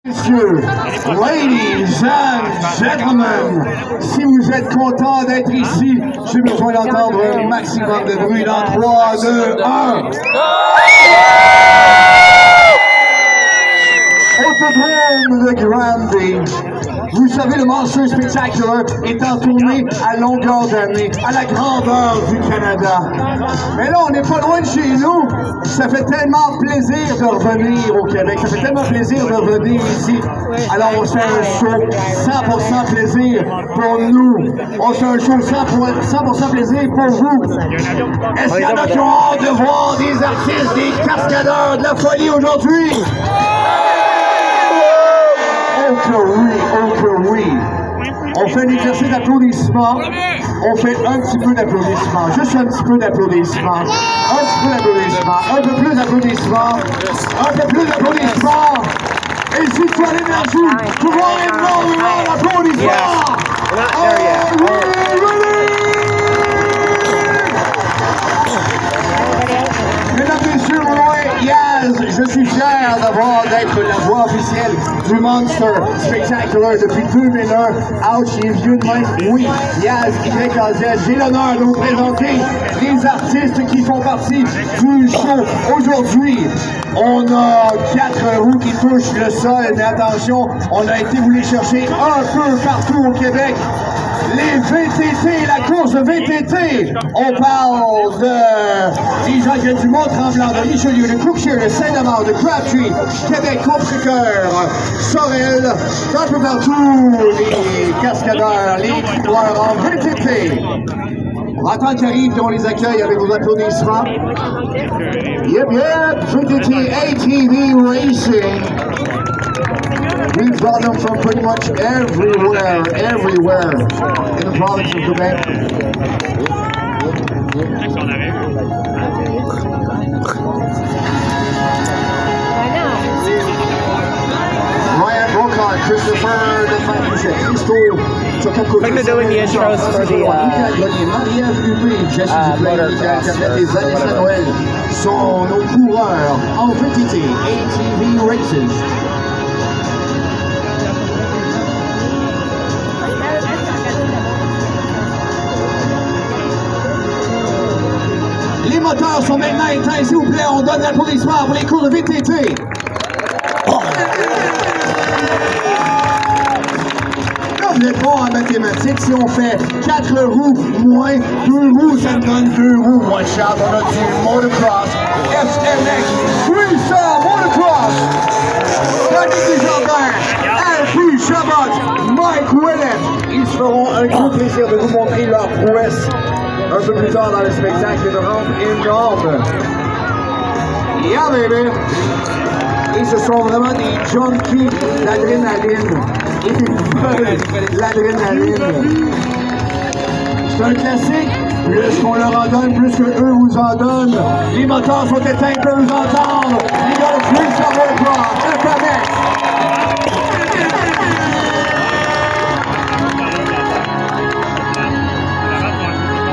Messieurs, ladies and gentlemen, si vous êtes contents d'être ici, j'ai besoin d'entendre un maximum de bruit dans 3, 2, 1. Autodrome de Granby. Vous savez, le Monster Spectacular est en tournée à longueur d'année, à la grandeur du Canada. Mais là, on n'est pas loin de chez nous. Ça fait tellement plaisir de revenir au Québec. Ça fait tellement plaisir de revenir ici. Alors, on fait un show 100% plaisir pour nous. On fait un show 100% plaisir pour vous. Est-ce qu'il y en a qui ont hâte de voir des artistes, des cascadeurs de la folie aujourd'hui? Oh que oui. On fait un exercice d'applaudissement. On fait un petit peu d'applaudissement. Juste un petit peu d'applaudissement. Un petit peu d'applaudissement. Un peu plus d'applaudissement. Un peu plus d'applaudissement. Et si tu as l'énergie, tu vois énormément d'applaudissements. Mesdames et messieurs, Yaz, je suis fier d'être la voix officielle du Monster Spectacular depuis 2001. Ouch, il est vieux de même. Oui, Yaz, YAZ. J'ai l'honneur de vous présenter les artistes qui font partie du show. Aujourd'hui, on a 4 roues qui touchent le sol, mais attention, on a été vous les chercher un peu partout au Québec. Les VTT, la course VTT. On parle des gens qui viennent du Mont-Tremblant, de Richelieu, de Cookshire, de Saint-Amand, de Crabtree, Québec, Contrecoeur, Sorel, un peu partout, les cascadeurs, les coureurs en VTT. On va attendre qu'ils arrivent et on les accueille avec vos applaudissements. Yep, VTT ATV Racing. We've brought them from pretty much everywhere in the province of Quebec. Ryan Brokon, Christopher Defanouche, Christo, I think they're doing the intros for the Internet et Vanessa Noël sont nos coureurs en VTT ATV Races. Les moteurs sont maintenant éteints, s'il vous plaît, on donne l'applaudissement pour les cours de VTT. Là, vous êtes bon en mathématiques, si on fait 4 roues moins 2 roues, ça me donne 2 roues. Moi, Charles, on a du motocross, FMX, Freestyle Motocross, Patrick Desjardins, Alfie Chabot, Mike Willett. Ils se feront un gros plaisir de vous montrer leur prouesse un peu plus tard dans le spectacle de rampe énorme. Yeah, baby! Et ce sont vraiment des junkies d'adrénaline. Et ils veulent l'adrénaline. C'est un classique. Plus qu'on leur en donne, plus que eux vous en donnent. Les moteurs sont éteints, ils peuvent vous entendre. Les gars de plus, ça va le voir.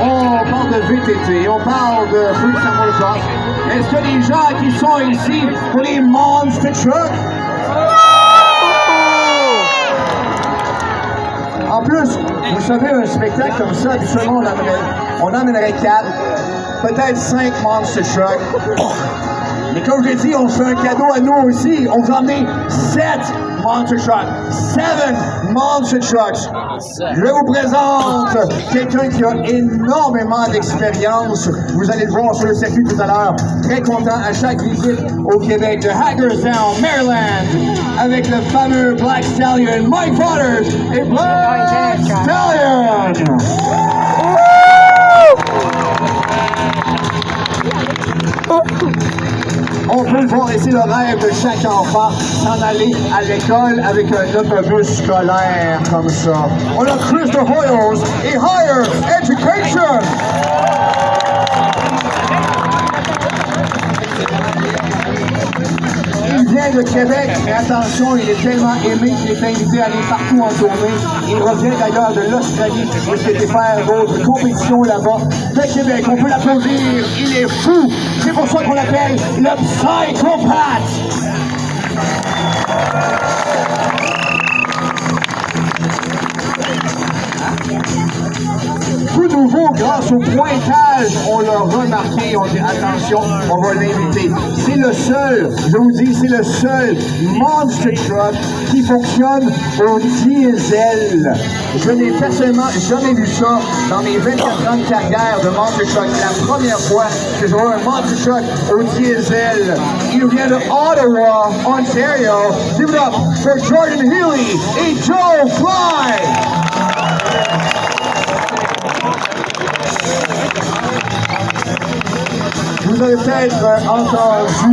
On parle de VTT, on parle de Freestyle Motocross. Est-ce que les gens qui sont ici pour les Monster Truck? En plus, vous savez, un spectacle comme ça, habituellement, on emmènerait 4, peut-être 5 Monster Truck. Mais comme je l'ai dit, on se fait un cadeau à nous aussi. On vous emmène 7 Monster Trucks. 7 Monster Trucks. Je vous présente quelqu'un qui a énormément d'expérience. Vous allez le voir sur le circuit tout à l'heure. Très content à chaque visite au Québec de Hagerstown, Maryland, avec le fameux Black Stallion, Mike Waters et Black Stallion. On peut voir ici le rêve de chaque enfant s'en aller à l'école avec un autobus scolaire comme ça. On a Christopher Hoyles et Higher Education. Il vient de Québec, mais attention, il est tellement aimé qu'il est invité à aller partout en tournée. Il revient d'ailleurs de l'Australie, où il était faire d'autres compétitions là-bas. De Québec, on peut l'applaudir, il est fou. C'est pour ça qu'on l'appelle le psychopathe. Tout nouveau, grâce au pointage, on l'a remarqué, on dit attention, on va l'inviter. C'est le seul, je vous dis, c'est le seul Monster Truck qui fonctionne au diesel. Je n'ai personnellement jamais vu ça dans mes 24 ans de carrière de Monster Truck. C'est la première fois que je vois un Monster Truck au diesel. Il vient de Ottawa, Ontario. Give it up for Jordan Healy et Joe Fly. Vous avez peut-être entendu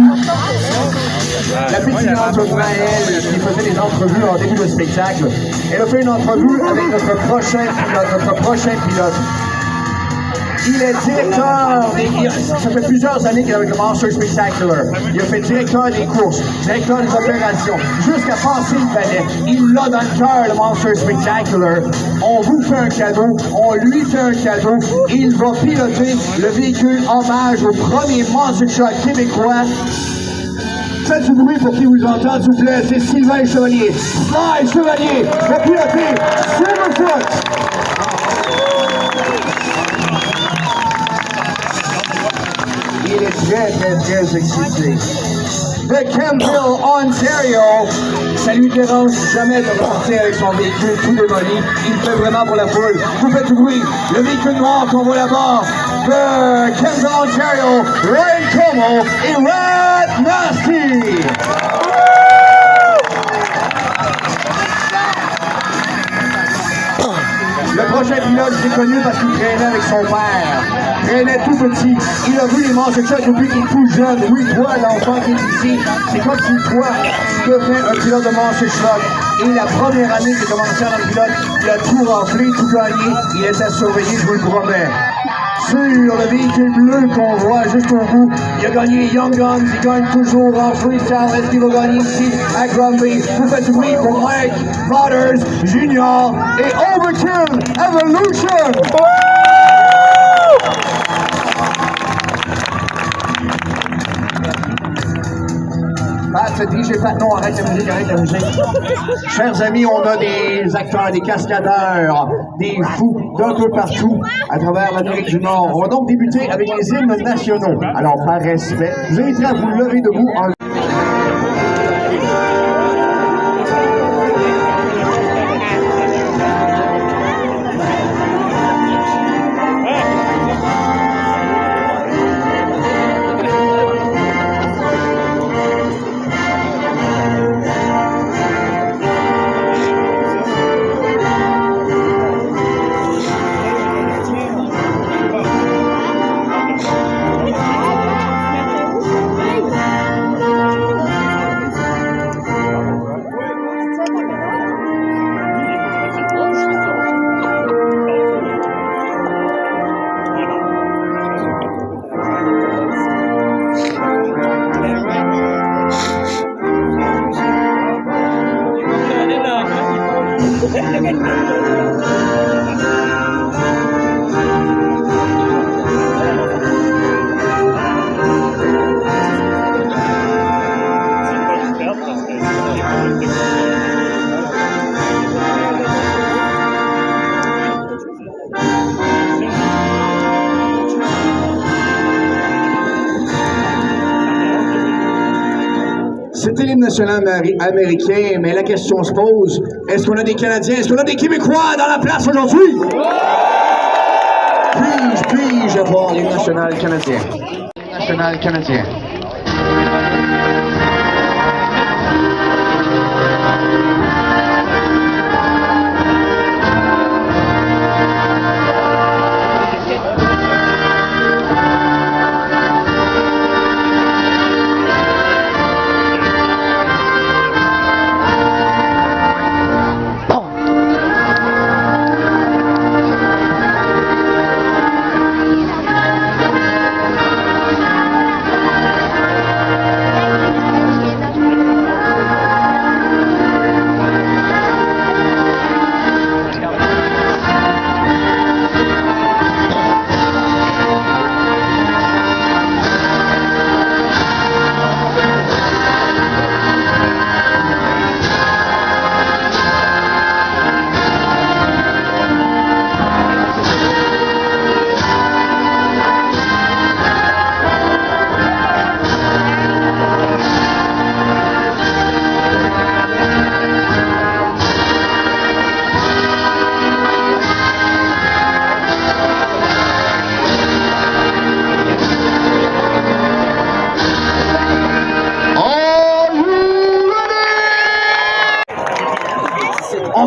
la pétillante Maëlle qui faisait des entrevues en début de spectacle. Elle a fait une entrevue avec notre prochain pilote. Il est directeur ça fait plusieurs années qu'il est avec le Monster Spectacular. Il a fait directeur des courses, directeur des opérations, jusqu'à passer le balai. Il l'a dans le cœur, le Monster Spectacular. On vous fait un cadeau, on lui fait un cadeau. Il va piloter le véhicule hommage au premier Monster Truck québécois. Faites du bruit pour qu'il vous entende, s'il vous plaît. C'est Sylvain Chevalier. Sly Chevalier va piloter Silverfoot. Il est très excité. De Campbell, Ontario, ça lui dérange jamais de repartir avec son véhicule tout démoli. Il le fait vraiment pour la foule. Vous faites du bruit. Le véhicule noir qu'on voit là-bas de Campbell, Ontario, Ryan Como et Rat Nasty. Le prochain pilote, c'est connu parce qu'il traînait avec son père. Traînait tout petit. Il a vu les Monster Truck depuis qu'il est tout jeune. Oui, toi, l'enfant qui est ici, c'est comme si toi, tu devenais un pilote de Monster Truck. Et la première année qu'il a commencé en tant que pilote, il a tout rempli, tout gagné. Il était surveillé, je vous le promets. Sur le véhicule bleu qu'on voit juste au bout, il a gagné Young Guns, il gagne toujours en freestyle. Est-ce qu'il va gagner ici à Granby? Vous faites du bruit pour Mike Waters Jr. et Overkill Evolution! Pat DJ Pat, non, arrête la musique. Chers amis, on a des acteurs, des cascadeurs, des fous d'un peu partout à travers l'Amérique du Nord. On va donc débuter avec les hymnes nationaux. Alors, par respect, je vous inviterai à vous lever debout en... C'était l'hymne national américain, mais la question se pose, est-ce qu'on a des Canadiens, est-ce qu'on a des Québécois dans la place aujourd'hui? Puis-je avoir l'hymne national canadien? National canadien.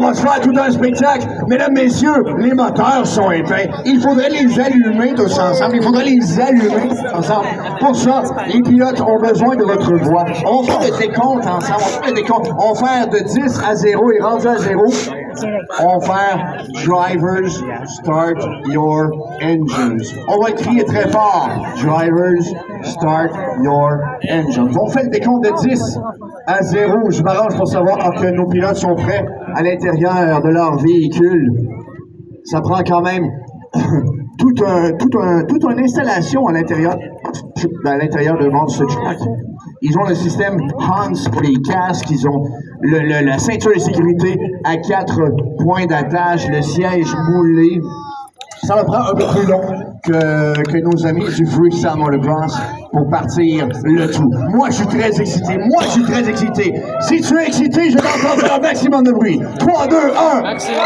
va se faire tout un spectacle. Mesdames, messieurs, les moteurs sont éteints. Il faudrait les allumer tous ensemble. Il faudrait les allumer tous ensemble. Pour ça, les pilotes ont besoin de votre voix. On va faire le décompte ensemble. On va faire le décompte. On va faire de 10 à 0 et rendu à 0. On va faire Drivers, start your engines. On va crier très fort. Drivers, start your engines. On fait le décompte de 10 à 0. Je m'arrange pour savoir que nos pilotes sont prêts à l'intérieur de leur véhicule. Ça prend quand même toute une installation à l'intérieur de Monster Truck. Ils ont le système Hans pour les casques, ils ont la ceinture de sécurité à 4 points d'attache, le siège moulé. Ça va prendre un peu plus long que nos amis du Freestyle Motocross pour partir le tout. Moi, je suis très excité. Si tu es excité, je vais entendre un maximum de bruit. 3, 2, 1. Maximum.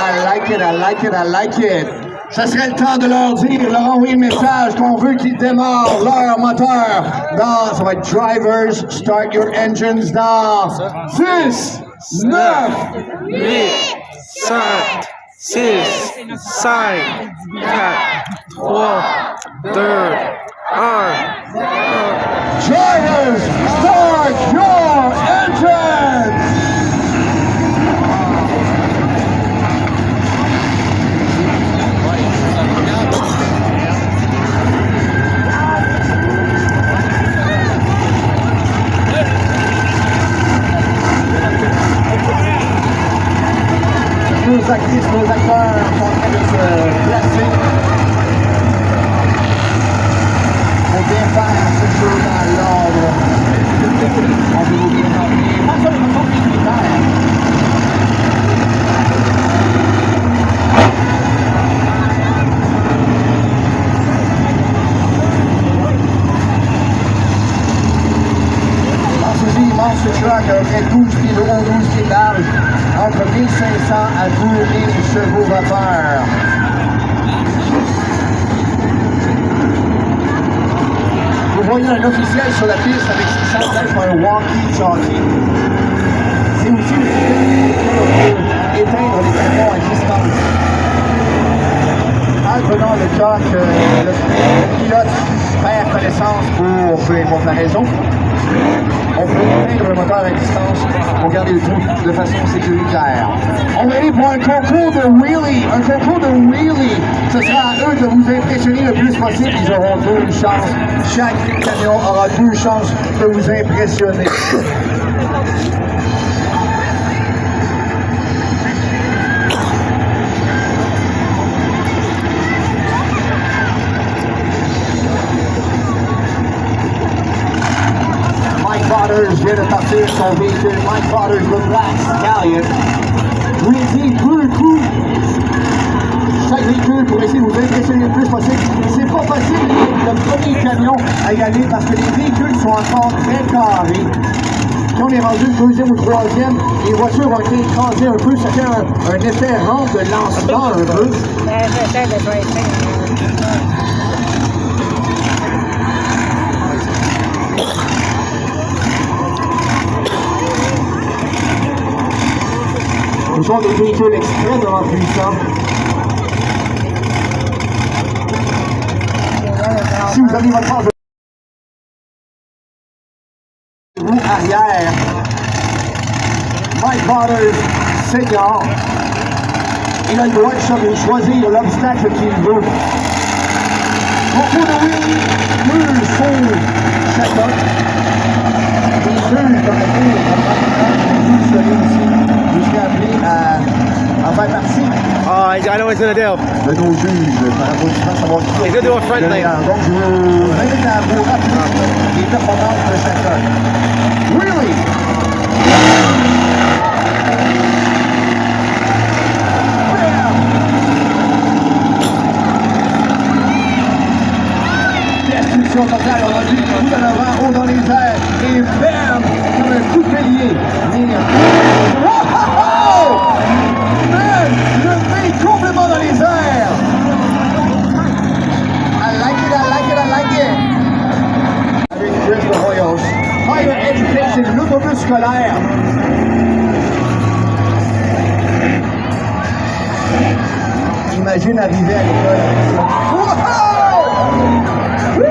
I like it. Ça serait le temps de leur dire, leur envoyer le message qu'on veut qu'ils démarrent leur moteur. Ça va être Drivers, start your engines dans 10, 9, 8, 5, 6, 5, 4, 3, 2, 1. Drivers, start your engines! Nos actrices, nos acteurs sont en train de se placer pour bien faire ce show dans l'ordre. On veut vous bien emmener. Pas ça, les façons militaires. Pensez-y, Monster Truck aurait 12 pieds de haut, 12 pieds de large, entre 1500 à 2000 chevaux vapeur. Vous voyez un officiel sur la piste avec ses centaines pour un walkie-talkie. C'est aussi le système pour éteindre les camions à distance. Advenant le cas que le pilote perd connaissance pour la raison, on peut éteindre le moteur à distance pour garder le tout de façon sécuritaire. On va aller pour un concours de wheelie. Ce sera à eux de vous impressionner le plus possible. Ils auront 2 chances. Chaque camion aura 2 chances de vous impressionner. Mike Waters vient de partir son véhicule. Mike Waters, le Black Stallion. Je vous l'ai dit, peu coup. Chaque véhicule pour essayer de vous impressionner le plus possible. C'est pas facile le premier camion à y aller parce que les véhicules sont encore très carrés. Quand on est rendu le deuxième ou troisième, les voitures ont été écrasées un peu. Ça fait un effet rampe de lancement un peu. Ce sont des véhicules extrêmement puissants. Si vous avez votre phase de roue arrière, Mike Waters senior, il a le droit de choisir l'obstacle qu'il veut. Beaucoup de wheelies, 2 sauts chacun. Les 2 comme celui-ci. Je suis appelé à faire partie Oh, I know what he's gonna do. de nos juges par applaudissement savoir qui He's gonna do a front lane. Donc je vous invite à vous rappeler les performances de chacun. Really? Destruction totale, on a dit coup de l'avant, haut dans les airs, et bam! Comme un coup de bélier. Man, le nez complètement dans les airs. I like it. Avec Chris Royals. Higher Education, l'autobus scolaire. m'imagine arriver à l'école avec ça. Wow! Woo!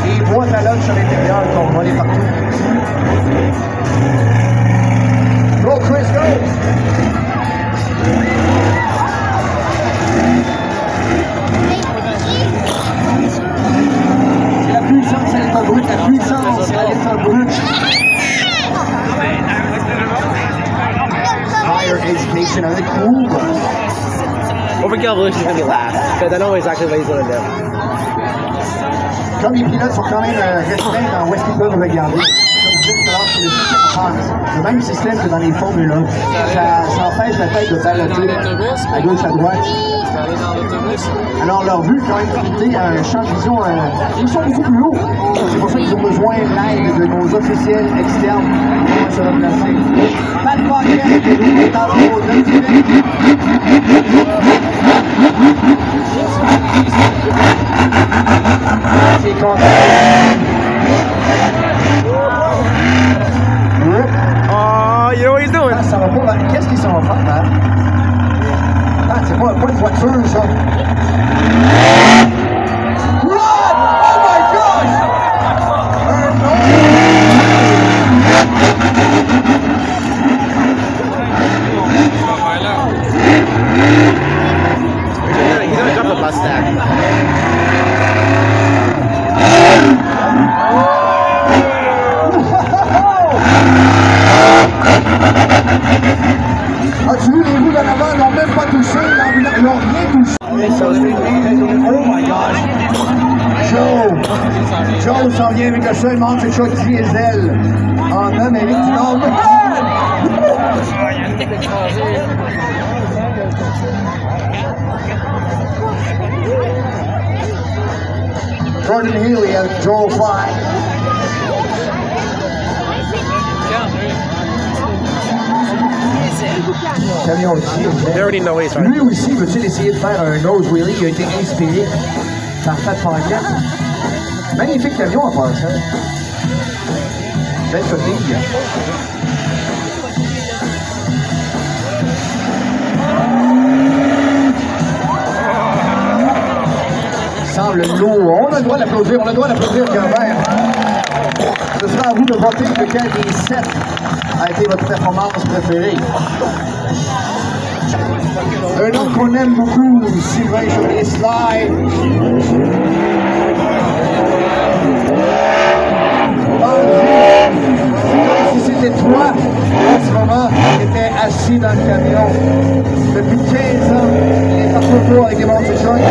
Les boîtes à lunch à l'intérieur qui ont volé partout. Go Chris, go! C'est la puissance à l'état brut, la puissance à l'état brut. Higher education, avec cool. Overkill Evolution made me laugh because I know exactly what he's gonna do. Comme les pilotes sont quand même restreints dans où est-ce qu'ils peuvent regarder. Comme je disais tout à l'heure, c'est le système France. Le même système que dans les Formule 1. Ça empêche la tête de baloter à gauche, à droite. Alors leur but, quand même, limité à un champ de vision, ils sont beaucoup plus hauts. C'est pour ça qu'ils ont besoin de l'aide de nos officiels externes pour se replacer. Pat Pocket est dans le haut de c'est content. Oh, you know what he's doing? Ah, ça va pas. Qu'est-ce qu'ils s'en vont faire, man? Ah, c'est pas une voiture, ça. Run! Oh my gosh! He's gonna jump the bus stack. As-tu vu, les roues d'en avant n'ont même pas touché, ils n'ont rien touché. Oh my gosh! Joe s'en vient avec le seul manque shot diesel en Amérique du Nord. Jordan Healy and Joel Fry. Camion aussi. They already know what he's trying to Lui aussi, veut-il essayer de faire un nose wheelie? Il a été inspiré par Pat Pocket. Magnifique camion en passant. Belle coquille. Semble lourd. On a le droit d'applaudir, Gilbert. Ce sera à vous de voter lequel des 7 a été votre performance préférée. Un homme qu'on aime beaucoup, Sylvain Chevalier-Sly. Si c'était toi, en ce moment, qui étais assis dans le camion. Depuis 15 ans, il est partout autour avec des montres jaunes.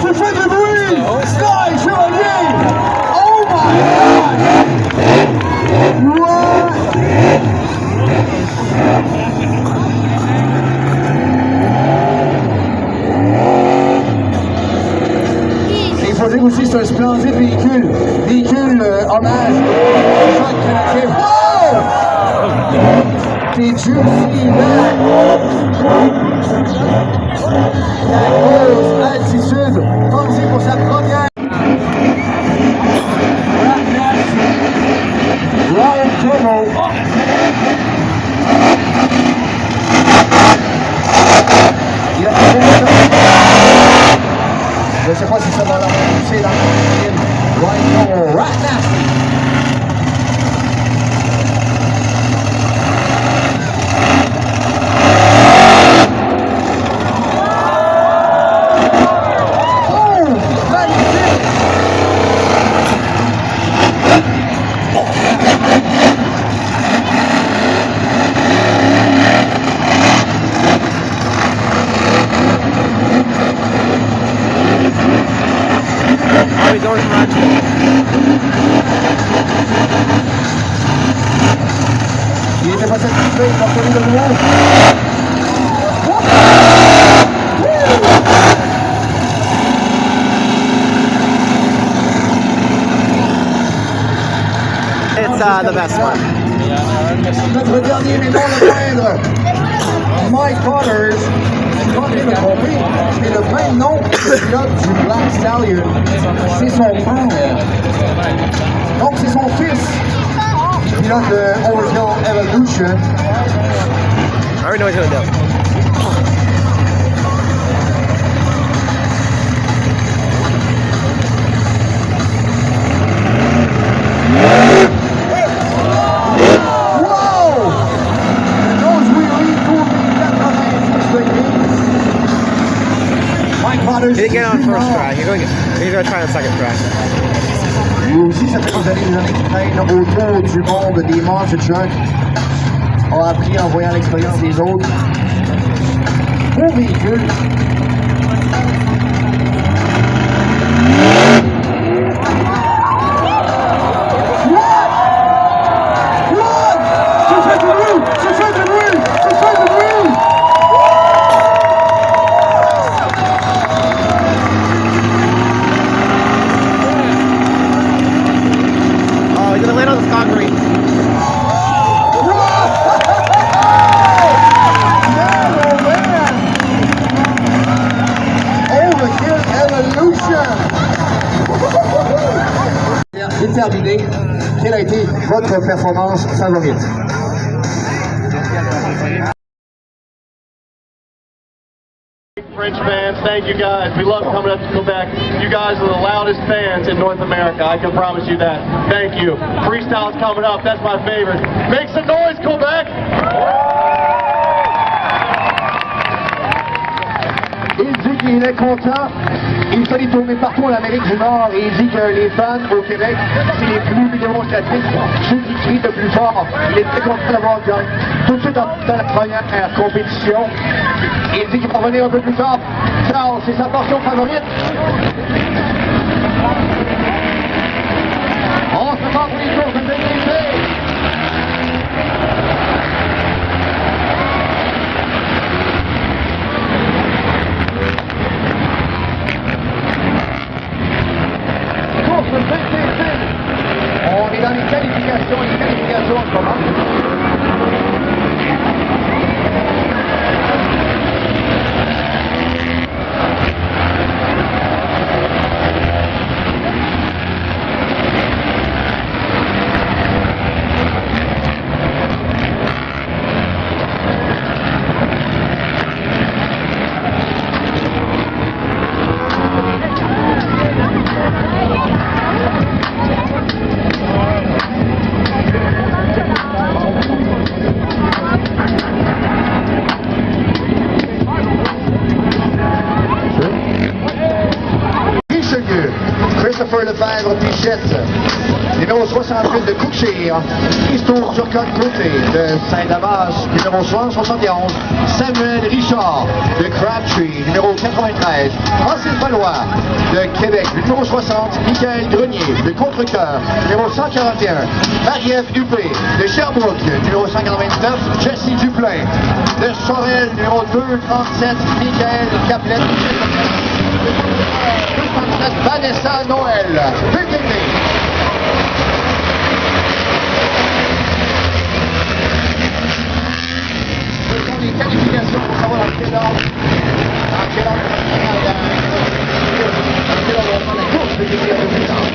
Tu fais du bruit! Sly Chevalier! Oh my God! What? Il faut dire aussi que c'est un splendide véhicule. Véhicule hommage au choc canadien. Wow! Did you see that? La grosse altitude. Pensez pour sa première. Ryan Turbo. Il a fait je ne sais pas si ça va l'empousser dans le film. Ryan Turbo. Right now. Il était pas satisfait, il va reconnu de nouveau. It's the best one. Notre dernier, mais non le moindre, Mike Potters. Je ne vais pas me tromper, c'est le même nom que le pilote du Black Stallion. C'est son père. Donc c'est son fils. pilote de Overkill Evolution. I already know what he's gonna do. He didn't get on first try. He's gonna try on second try. Lui aussi, ça fait des années qu'il traîne autour du monde des monster trucks. A appris en voyant l'expérience des autres. Beau véhicule. Terminé. Quelle a été votre performance favorite? French fans, thank you guys. We love coming up to Quebec. You guys are the loudest fans in North America. I can promise you that. Thank you. Freestyle's coming up. That's my favorite. Make some noise, Quebec! Il dit qu'il est content. Il fait des tournées partout en Amérique du Nord et il dit que les fans au Québec, c'est les plus démonstratifs, ceux qui crient le plus fort. Il est très content d'avoir gagné tout de suite dans la première compétition. Il dit qu'il va revenir un peu plus tard. Charles, c'est sa portion favorite. On se prépare pour les courses de sécurité. On est dans les qualifications en ce moment. Lefebvre Pichette, numéro 68 de Couchir, Christophe Turcotte-Côté de Saint-Damas, numéro 71, Samuel Richard de Crabtree, numéro 93, Francis Valois de Québec, numéro 60, Michael Grenier de Contrecoeur, numéro 141, Marie-Ève Huppé de Sherbrooke, numéro 189, Jesse Duplain de Sorel, numéro 237, Michael Caplet, Vanessa Noël, PTT. Ce sont les qualifications pour savoir dans quel ordre on prend la course de décrire le plus tard.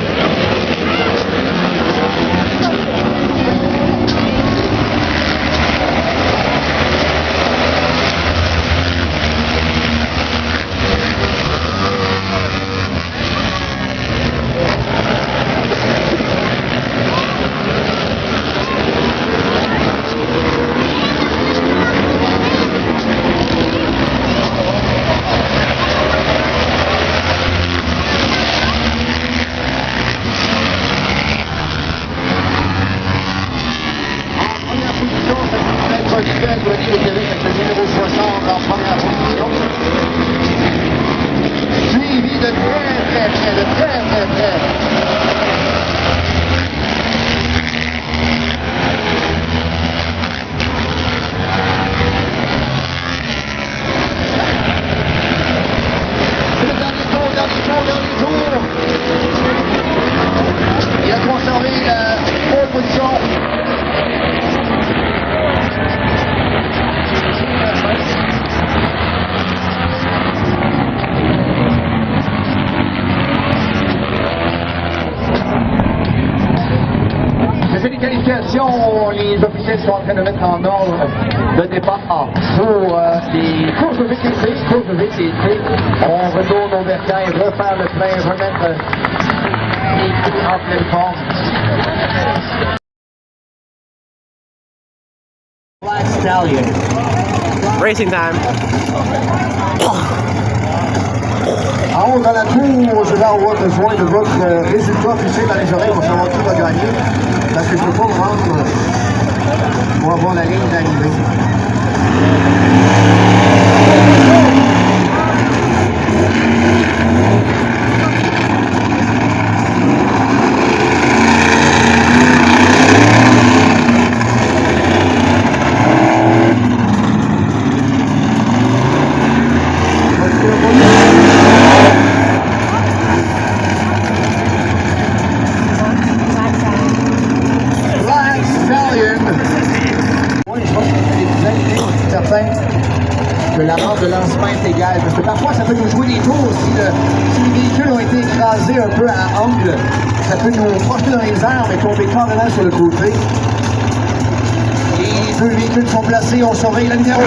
Suivi de très près. C'est le dernier tour. Il a conservé la pole position. Attention, les officiels sont en train de mettre en ordre de départ pour les courses de VTT. On retourne au bercail, refaire le plein, remettre l'équipe en pleine forme. Black Stallion. Racing time. En haut dans la tour, je vais avoir besoin de votre résultat officiel dans les oreilles pour savoir qui va gagner. Parce que je ne peux pas me rendre pour avoir la ligne d'arrivée. Que la rampe de lancement est égale. Parce que parfois, ça peut nous jouer des tours. Si les véhicules ont été écrasés un peu à angle, ça peut nous projeter dans les airs, mais tomber carrément sur le côté. Les deux véhicules sont placés. On surveille la lumière.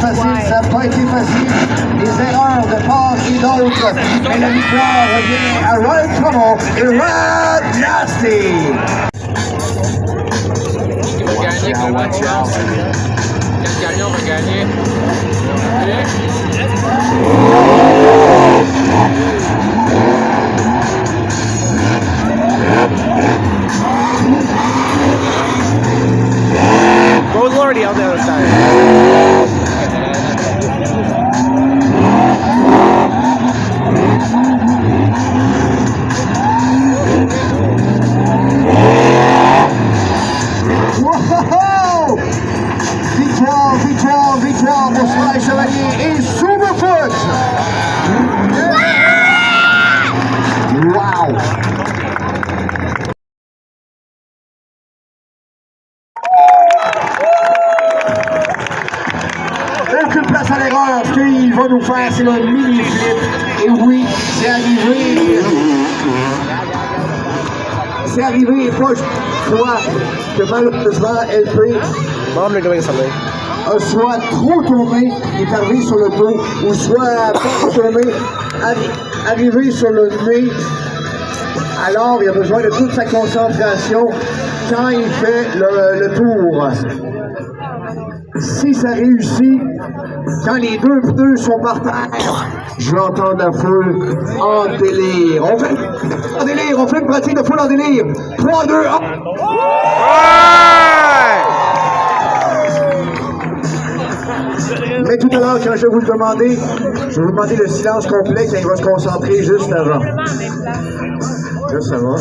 Ça n'a pas été facile. Des erreurs de part et d'autre. Mais la victoire revient à Ryan Trouble et Rad Nasty. Qui va gagner comme match? Quel gagnant va gagner? Goes already on the other side. Wow! Victoire pour Sly Chevalier et Superfoot! Wow! Aucune place à l'erreur. Ce qu'il va nous faire, c'est le mini-flip. Et oui, c'est arrivé. C'est arrivé, pas une fois que malheureusement LP Mom, they're doing something. a soit trop tourné, est arrivé sur le dos, ou soit pas tourné, arrivé sur le nez. Alors, il a besoin de toute sa concentration quand il fait le tour. Si ça réussit, quand les deux pneus sont par terre, je vais entendre la foule en délire. On fait une pratique de foule en délire. 3, 2, 1. Mais tout à l'heure, quand je vais vous le demander, je vais vous demander le silence complet quand il va se concentrer juste avant. Juste avant.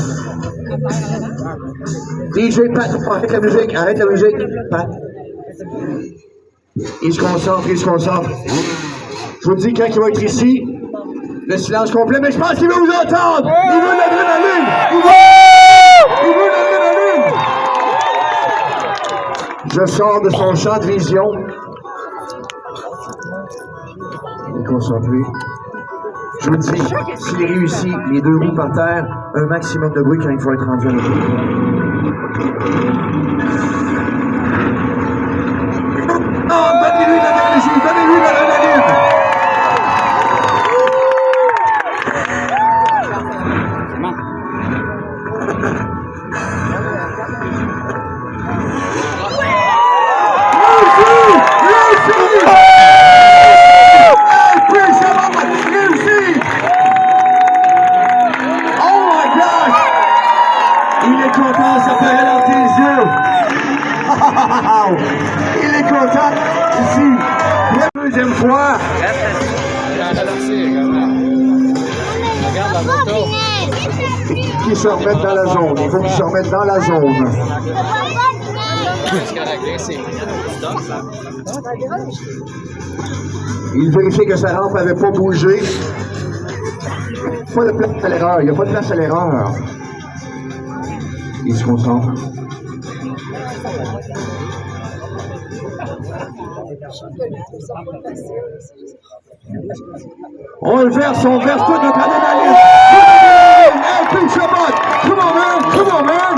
DJ Pat, arrête la musique, Pat. Il se concentre. Je vous dis quand il va être ici, le silence complet, mais je pense qu'il veut vous entendre! Il veut l'adrénaline! Il veut l'adrénaline! Je sors de son champ de vision. Il est concentré. Je vous dis, s'il réussit, les deux roues par terre, un maximum de bruit quand il faut être rendu à l'autre. Oh, donnez-lui l'adrénaline! Il est content ici. La deuxième fois. Qui se remettent dans la zone. Il faut qu'ils se remettent dans la zone. Il vérifie que sa rampe n'avait pas bougé. Pas de place à l'erreur, il n'y a pas de place à l'erreur. Il se concentre. On verse toute notre adrénaline. Hey, Pete Chabot! Come on, man! Come on, man!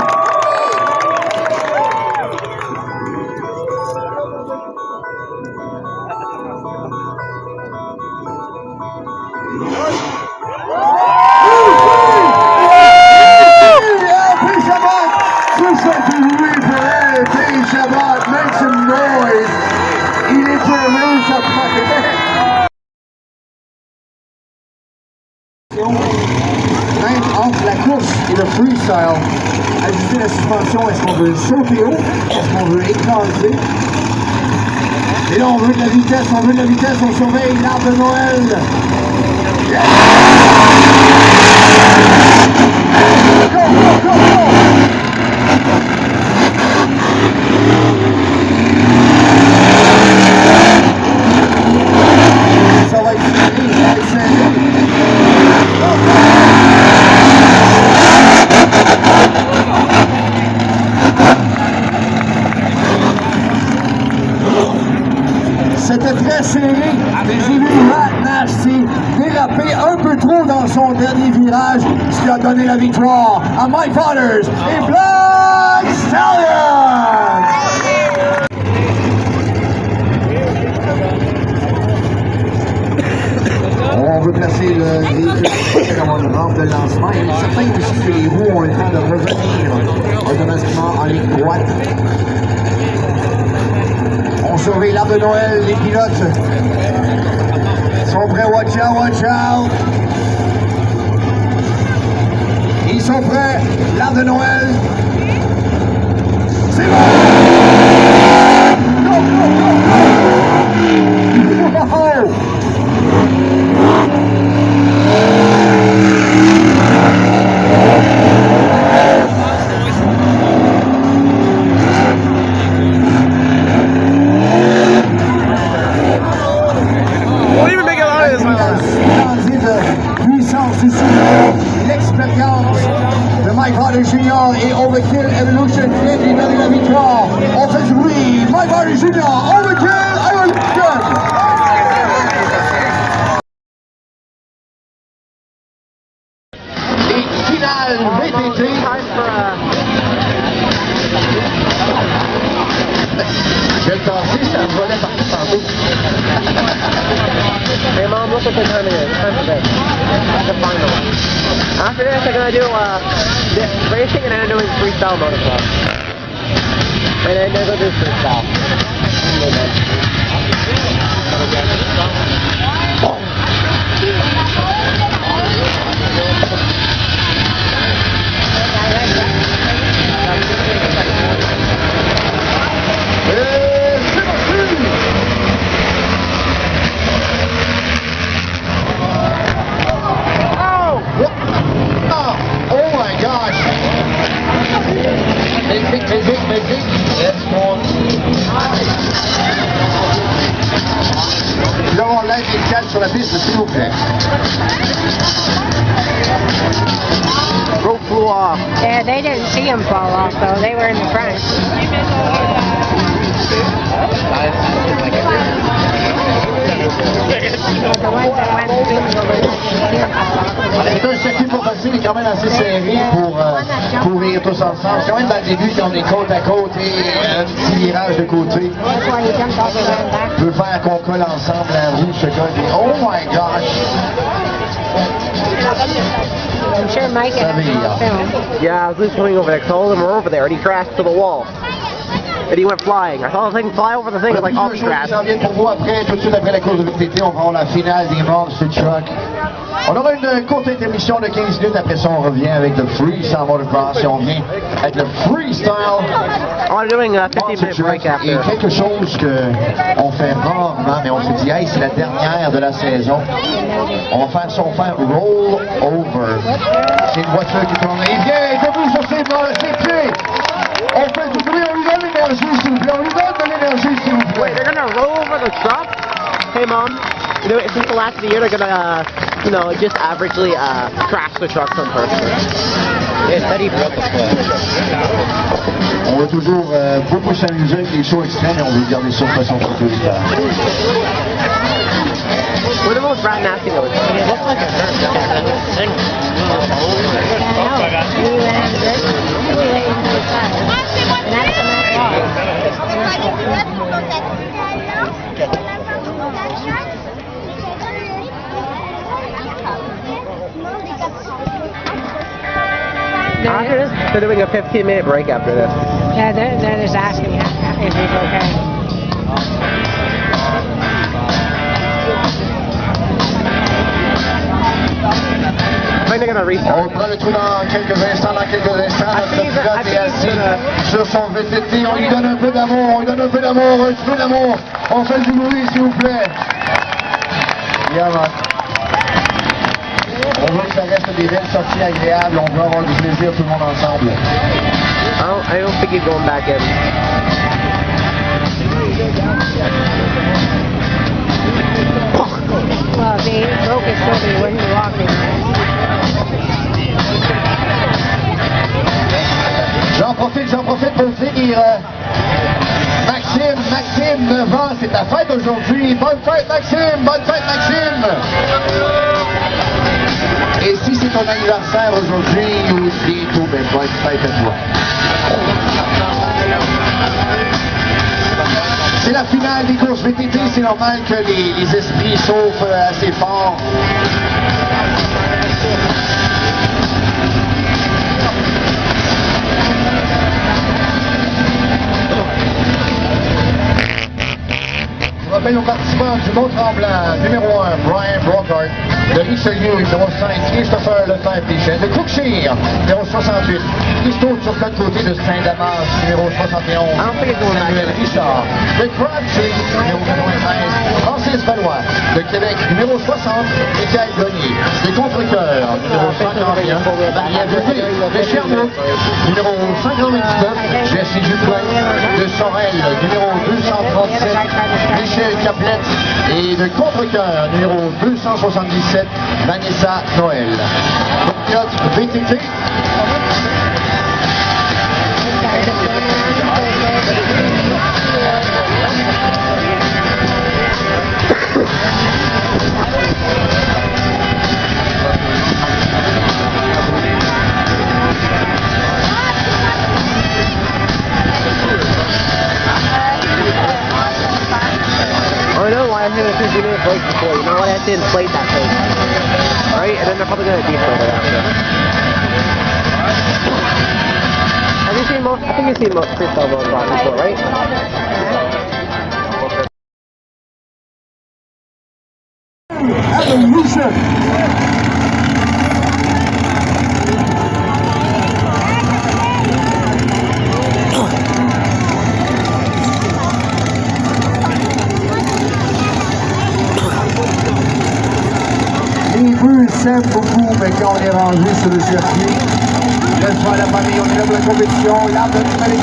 Même entre la course et le freestyle, ajuster la suspension, est-ce qu'on veut sauter haut, est-ce qu'on veut écraser? Et là on veut de la vitesse, on surveille l'arbre de Noël. Yeah! Go, go, go, go! Ça va être serré, ça va être serré. C'était très serré, mais j'ai vu Matt Nash déraper un peu trop dans son dernier virage, ce qui a donné la victoire à Mike Waters et Black Stallion! On veut placer le véhicule comme une rampe de lancement. Il y a certains aussi que les roues ont le temps de revenir automatiquement en ligne droite. On surveille l'arbre de Noël, les pilotes sont prêts, watch out, watch out. Ils sont prêts, l'arbre de Noël. C'est bon! Go, go, go, go! Wow! L'expérience de Mike Harder Jr. et Overkill Evolution vient lui donner la victoire. On fait du bruit, Mike Harder Jr. Overkill Evolution. Et finale VTT. Je vais le tasser, ça me volait partout tantôt. Hey Mom, look at the time it is. What time is it? The final. After this, I'm gonna do this racing and then I'm doing freestyle motocross. And then I'm gonna do freestyle. Nous avons l'aide médicale sur la piste, s'il vous plaît. Rope flew off. Yeah, they didn't see him fall off, though. They were in the front. The ones that went C'est un circuit pas facile, mais quand même assez serré pour courir tous ensemble. C'est quand même dans le début, quand on est côte à côte et un petit virage de côté. That's why he jumped off and ran back. Peut faire qu'on colle ensemble la roue, ce gars. Oh my gosh! I'm sure Mike had it on film. Yeah, I was just coming over there because all of them were over there and he crashed to the wall. And he went flying. I saw the thing fly over the thing. It was like off the track. Pour vous après, tout de suite après la course de VTT, on va avoir la finale des Monster Truck. On aura une courte intermission de 15 minutes. Après ça, on revient avec le freestyle motocross. Et on vient avec le freestyle. I'm doing a 15-minute break after. Et quelque chose qu'on fait rarement, mais on se dit, hey, c'est la dernière de la saison. On va faire son roll over. C'est une voiture qui tourne. Il vient debout sur ses pieds. On fait du bruit, on lui donne l'énergie, s'il vous plaît. On lui donne de l'énergie, s'il vous plaît. Wait, they're gonna roll over the truck? hey mom, you know, since the last of the year, they're gonna, you know, just averagely trash the trucks on purpose. On veut toujours beaucoup s'amuser avec les shows extrêmes et on veut garder ça de façon sécuritaire. We're the most rat nasty though. It looks like a hurt. After this, they're doing a 15-minute break after this. Yeah, they're just asking if he's okay. I think they're gonna restart. On prend le tout dans quelques instants. Notre pilote est assis sur son VTT. On lui donne un peu d'amour, un petit peu d'amour. On fait du bruit, s'il vous plaît. Yeah, man. On veut que ça reste des belles sorties agréables. On veut avoir du plaisir tout le monde ensemble. I don't think he's going back in. Well, if he broke his shoulder, he wouldn't be walking. J'en profite pour dire Maxime, 9 ans, c'est ta fête aujourd'hui. Bonne fête Maxime. Et si c'est ton anniversaire aujourd'hui ou bientôt, ben bonne fête à toi. C'est la finale des courses VTT, c'est normal que les esprits souffrent assez fort. Je rappelle aux participants du Mont-Tremblant, numéro 1, Brian Brockhart, de Richelieu, numéro 5, Christopher Lefebvre-Deschênes, de Cookshire, numéro 68, Christophe sur le côté de Saint-Damas, numéro 71, Samuel Richard, de Crabtree, numéro 93, Francis Valois, de Québec, numéro 60, Michael Gagné, de Contrecoeur, numéro 141, Marie-Ève Dupuis, de Sherbrooke, numéro 529, Jessie Duplain, de Sorel, numéro 237, Michel Caplette, et de Contrecoeur, numéro 277, Vanessa Noël. Donc, pilote VTT. I know why I'm doing a 15-minute break before. You know what? I have to inflate that thing. Right? And then they're probably going to deflate it after. I think you've seen most freestyle motocross before, right? Evolution. Les bœufs s'aiment beaucoup, mais quand on est rangé sur le circuit, laisse faire la famille, on est là pour la compétition, l'arbre de l'humain est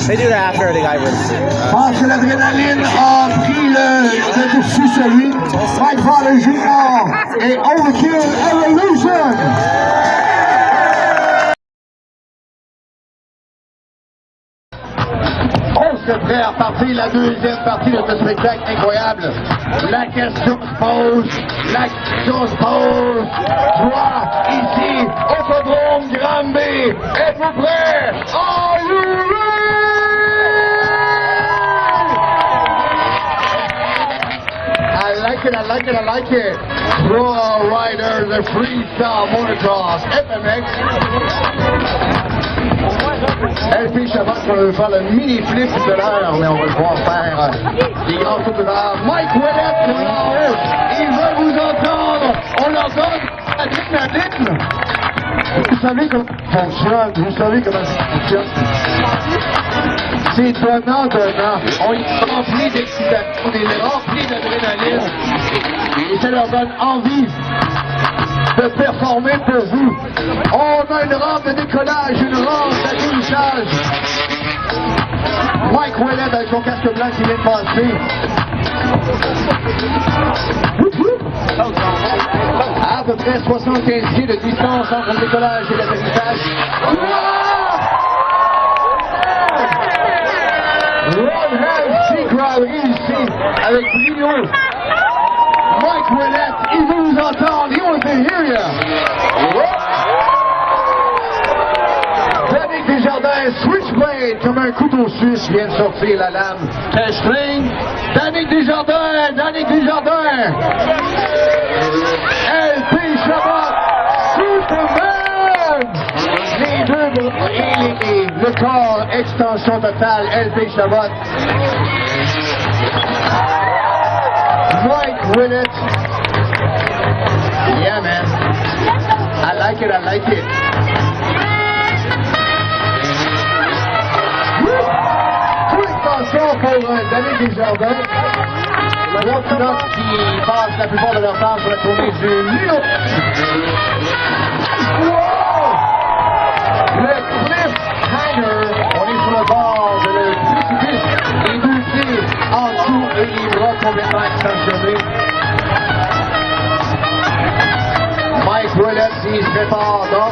They do that after the guy wins. Pense que l'adrénaline a pris le dessus sur lui. Mike Fowler Jr. et Overkill Evolution. serait prêt à repartir la deuxième partie de ce spectacle incroyable. La question se pose, toi, ici, Autodrome Granby, êtes-vous prêts? Are you ready? I like it. Raw Riders, the freestyle motocross, FMX. LP Chabot va faire le mini flip tout à l'heure, mais on va le voir faire des grands sauts de l'heure. Mike Ouellet, là-haut, il veut vous entendre. On leur donne l'adrénaline. Vous savez comment ça fonctionne. C'est donnant. On est rempli d'excitation, on est rempli d'adrénaline. Et ça leur donne envie de performer pour vous. On a une rampe de décollage, une rampe d'atterrissage. Mike Ouellet avec son casque blanc qui vient de passer. À peu près 75 pieds de distance entre le décollage et l'atterrissage. Ron Seagrave réussi avec brio. Mike Ouellet, il veut vous entendre. He wants to hear you. Danick Desjardins, Switchblade, comme un couteau suisse, vient de sortir la lame. Testling. Danick Desjardins. LP Chabot, Superman. Les deux et le corps, extension totale, LP Chabot. Mike Ouellet. Yeah, man. I like it. Attention pour Danick Desjardins. L'autre pilote qui passe la plupart de leur temps sur la tournée du Lyon. Wow! Le cliffhanger. On est sur le bord de le précipice. Les deux pieds en dessous et les bras complètement extensionnés. Mike Ouellet, il se prépare là.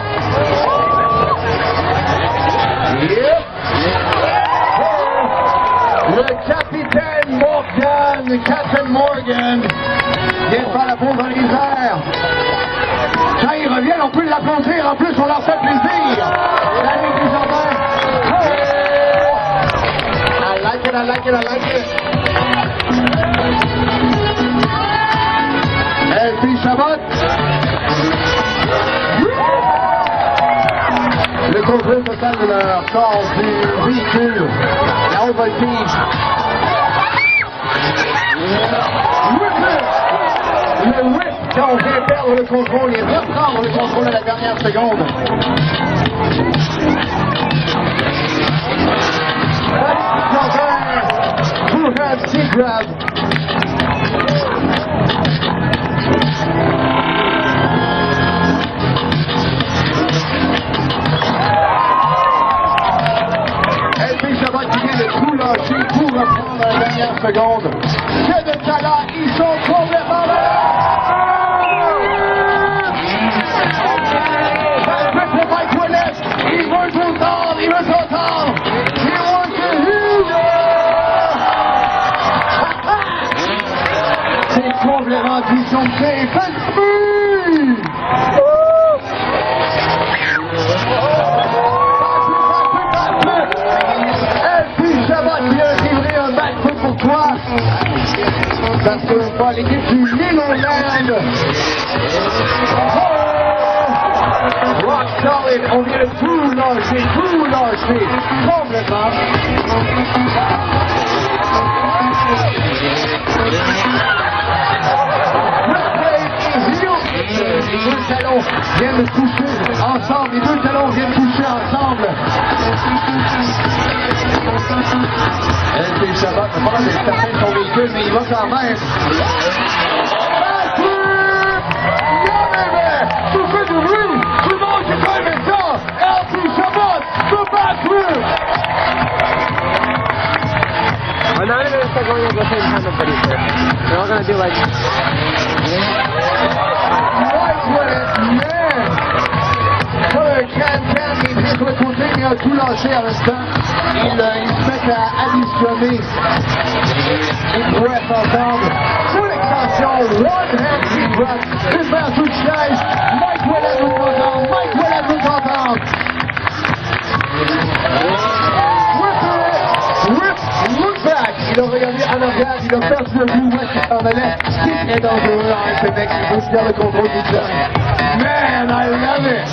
Yep. Le capitaine Captain Morgan, vient de faire la pause dans les airs. Quand ils reviennent, on peut l'applaudir. En plus, on leur fait plaisir. Danick Desjardins. I like it. LP Chabot. Le contrôle total de leur corps du véhicule. La haute voltige. Le whip, quand on vient perdre le contrôle et reprendre le contrôle à la dernière seconde. Pour Seagrave. LP Chabot qui vient de tout lâcher pour reprendre à la dernière seconde. Que de talent, ils sont complètement là! Pour Mike Ouellet, il veut s'entendre. He wants to hear you! C'est complètement disjoncté. LP Chabot vient livrer un backflip pour toi. Ça se peut pas, l'équipe du Linoland. Rock solid, on vient de tout lâcher, complètement. Les deux talons viennent de toucher ensemble. LP Chabot va pas certain de son véhicule, mais il va quand même. Tout fait du bruit! Tout le monde qui fait avec ça! LP Chabot, the backflip! I'm not even gonna start going at the same time, I'm pretty sure. They're all gonna do like... Mike Ouellet, man! Sur le can, il vient sur le côté, mais a tout lâché en même temps. Ils se mettent à additionner les prouesses ensemble. Full extension, one hand free drop, une main sous le siège. Mike Ouellet veut s'entendre, Mike Ouellet veut s'entendre. Look back! Il a regardé en arrière, il a perdu le bout où est-ce qu'il s'en allait. C'est très dangereux en Québec, il veut se faire le contrôle du temps. Man, I love it!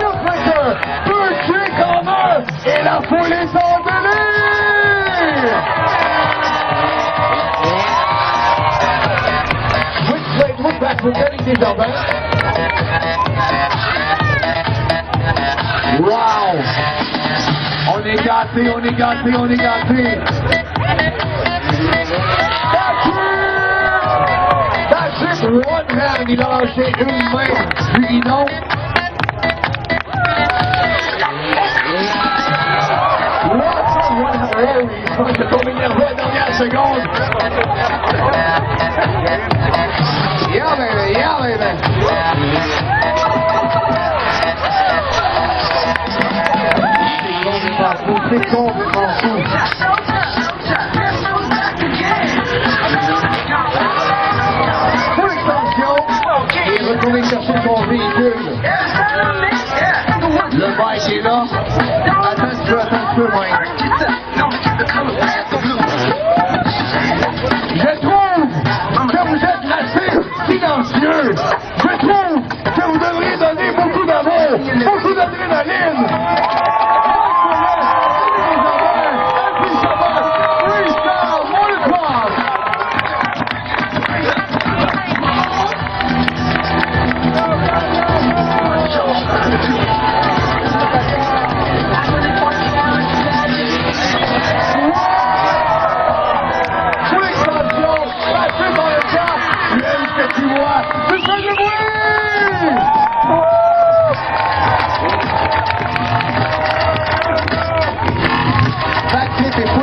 Backflip, deux kicks en un, et la foule est en délire! Switchblade, look back pour Denis Desjardins. Wow! On est gâtés, on est gâtés, on est gâtés! That's it! One hand, il a lâché une main, lui non. Il pense que tomber nerveux à la dernière seconde. Yeah, baby, yeah, baby! C'est complètement fou. Pour l'extension, il est retourné chercher son véhicule. Le bike est là. Attends un peu, Mike. Je trouve que vous êtes assez silencieux. Je trouve que vous devriez donner beaucoup d'amour, beaucoup d'adrénaline.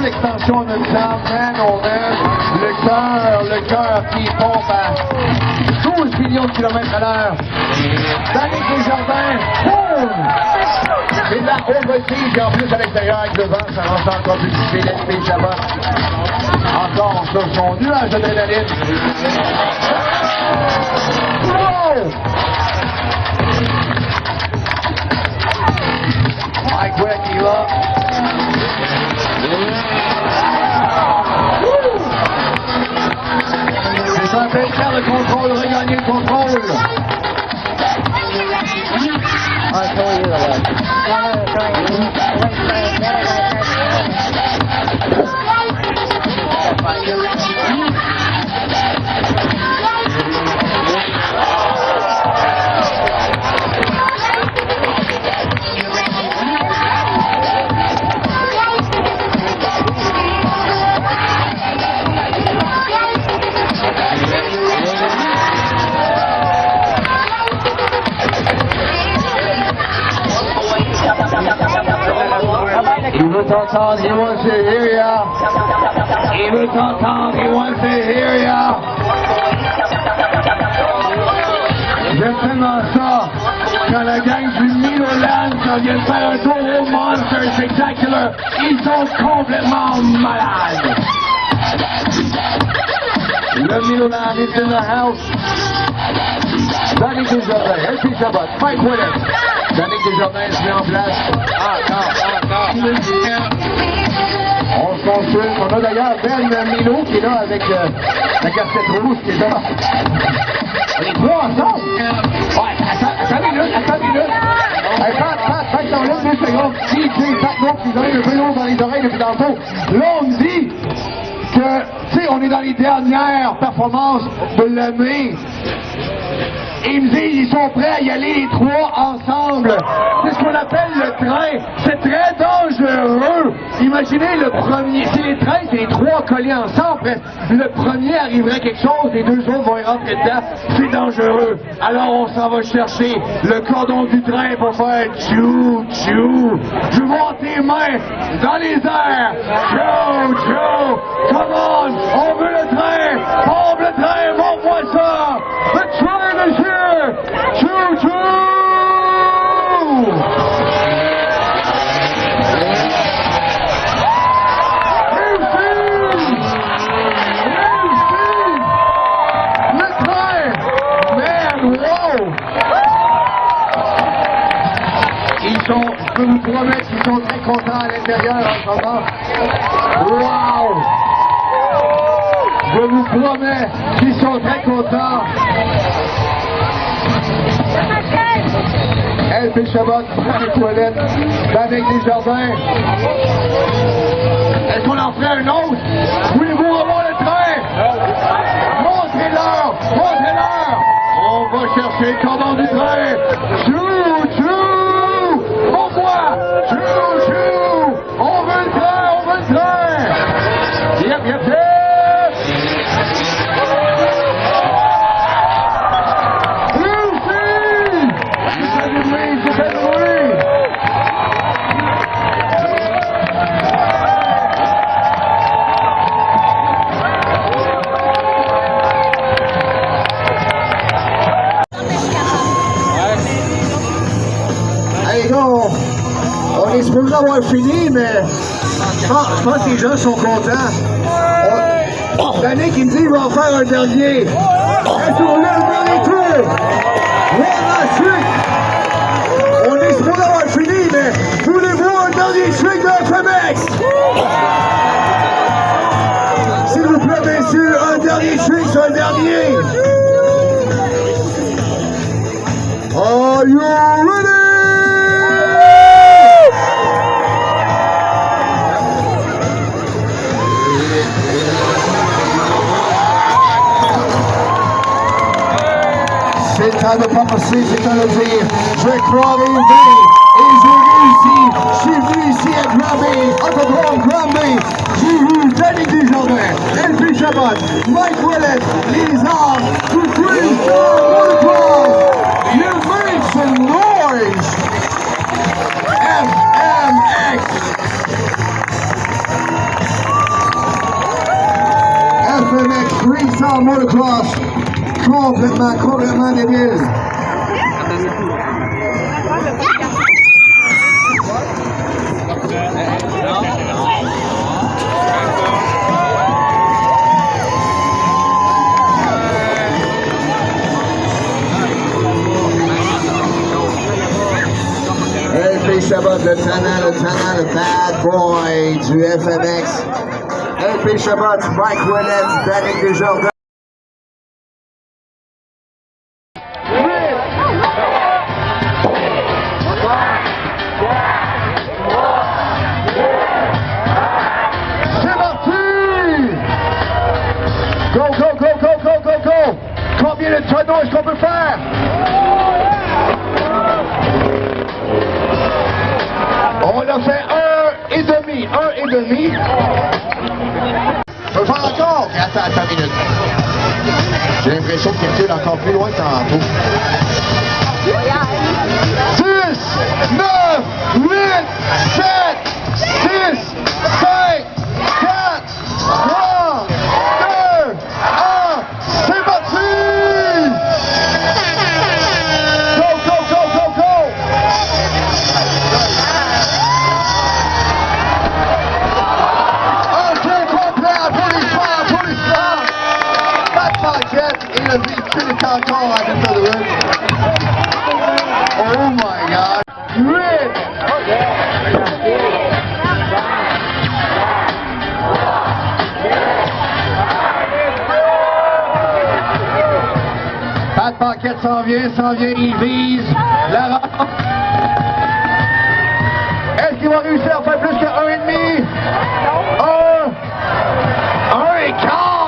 L'extension de temps, man, on aime le cœur qui pompe à 12 millions de kilomètres à l'heure. Danick Desjardins, boum! C'est de la overtige en plus à l'extérieur avec le vent, ça rend encore plus difficile, l'esprit là-bas. Encore sur son nuage d'adrénaline. Wow! Mike Ouellet qui est là. C'est un bel faire le contrôle, regagner le contrôle. Il veut t'entendre, he wants to hear ya. Il veut t'entendre, he wants to hear ya. J'aime tellement ça, quand la gang du Miloland vient de faire un tour au Monster Spectacular, ils sont complètement malades. Le Miloland is in the house. Danick Desjardins, LP Chabot, Mike Ouellet. Danick Desjardins se met en place. On se consulte. On a d'ailleurs Ben Milo qui est là avec la cassette rouge qui est là. Les trois ensemble. Ouais, attends une minute. Hey, Pat, t'en laisse 2 secondes. DJ, Pat, donc, ils ont le vélo dans les oreilles depuis tantôt. Là, on me dit que, tu sais, on est dans les dernières performances de l'année. Et ils me disent ils sont prêts à y aller les trois ensemble. C'est ce qu'on appelle le train. C'est très dangereux. Imaginez le premier. Si les trains, c'est les trois collés ensemble. Le premier arriverait quelque chose, les deux autres vont y rentrer dedans. C'est dangereux. Alors on s'en va chercher le cordon du train pour faire tchou, tchou. Je vois tes mains dans les airs. Tchou, tchou. Come on. On veut le train. Pompe le train. Montre-moi ça. The train is here. Choo choo! peux vous promettre qu'ils sont très contents à l'intérieur en ce moment. Wow! Je vous promets qu'ils sont très contents. LP Chabot, Frank Ouellet, Danick Desjardins. Est-ce qu'on en ferait un autre? Voulez-vous revoir le train? Montrez-leur! Montrez-leur! On va chercher le commande du train! Chou-chou! On voit! Chou-chou! On veut le train! On veut le train! Yep, yep, yep! On est supposé avoir fini, mais je pense que les gens sont contents. Danick, il me dit qu'il va en faire un dernier. Est-ce qu'on a le dernier tour? On est supposé avoir fini, mais voulez-vous un dernier trick de FMX? S'il vous plaît, messieurs, un dernier trick, c'est un dernier. Are you ready? C'est le temps de pas passer, c'est le temps de dire je crois rêver et j'ai réussi. Je suis venu ici à Granby, Autodrome Granby. J'ai vu Danick Desjardins, LP Chabot, Mike Ouellet, les armes, to Freestyle Motocross. You make some noise! FMX! FMX Freestyle Motocross. Complètement débile. LP Chabot, le talent, le bad boy du FMX. LP Chabot, Mike Ouellet, Danick Desjardins. Combien de tonneaux est-ce qu'on peut faire? On a fait 1,5. 1,5. On peut faire encore? Attends une minute. J'ai l'impression qu'il recule encore plus loin que tantôt. 10, 9, 8, 7, 6, 5, 4, 3, 2, 1, c'est parti! Go! Un tour complet, applaudissements! Pat Paquette et le véhicule est encore à l'état de route. Oh my God! Great! Pat Paquette s'en vient, il vise la rampe. Est-ce qu'il va réussir à faire plus que 1,5? Un quart!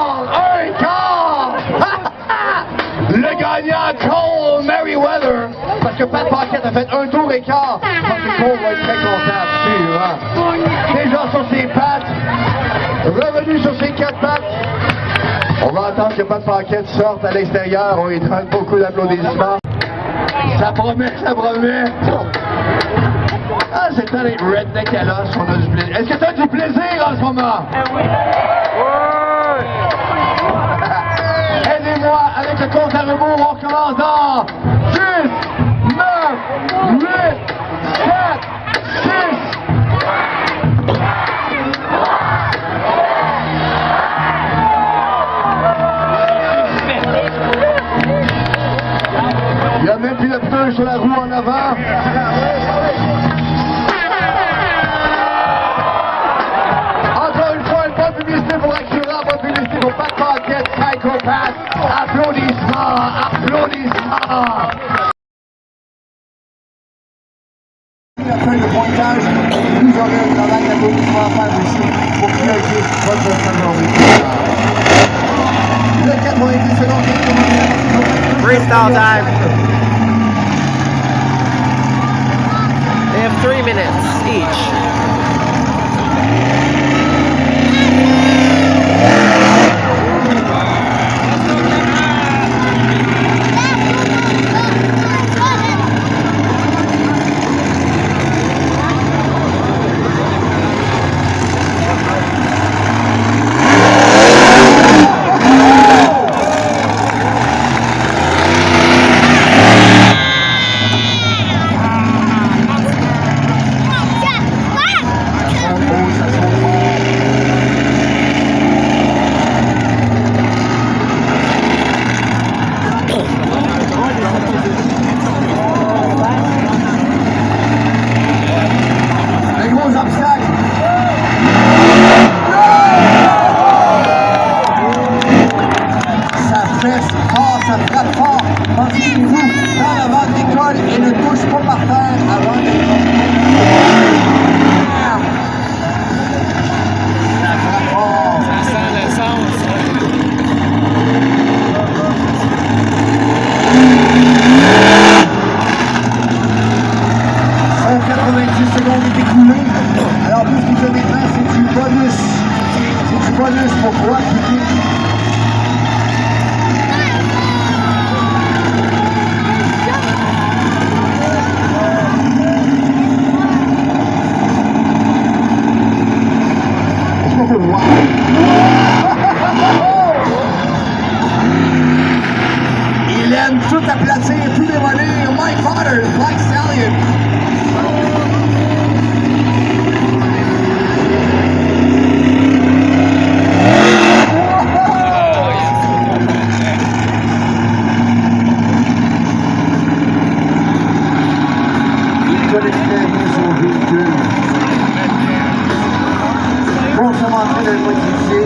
Le gagnant, Cole Merriweather. Parce que Pat Paquette a fait un tour et quart. Je pense que Cole va être très content, absolument. Déjà sur ses pattes, revenu sur ses 4 pattes. On va attendre que Pat Paquette sorte à l'extérieur. On lui donne beaucoup d'applaudissements. Ça promet. Ah, c'est le temps d'être redneck à l'os. On a du plaisir. Est-ce que tu as du plaisir en ce moment? Oui. Aidez-moi avec le compte à rebours. On commence dans 10, 9, 8, 7, 6. Il y a même plus de pneus sur la roue en avant. Pat. Applaudissements, applaudissements. La feuille de pointage, vous aurez un travail d'applaudissement à faire aussi pour finaliser votre fin de journée. Le 90 secondes. Freestyle time. They have 3 minutes each. Ça frappe fort. Pensez-vous dans la vente d'école et ne touche pas par terre avant d'être tombé. Ça frappe fort. Ça sent l'essence. 190 secondes est écoulées. Alors tout ce qui fait maintenant, c'est du bonus. C'est du bonus pour toi qui il aime tout aplatir, tout démolir. Mike Potter, Black Stallion. Il connectait son véhicule. Constamment en train de le modifier.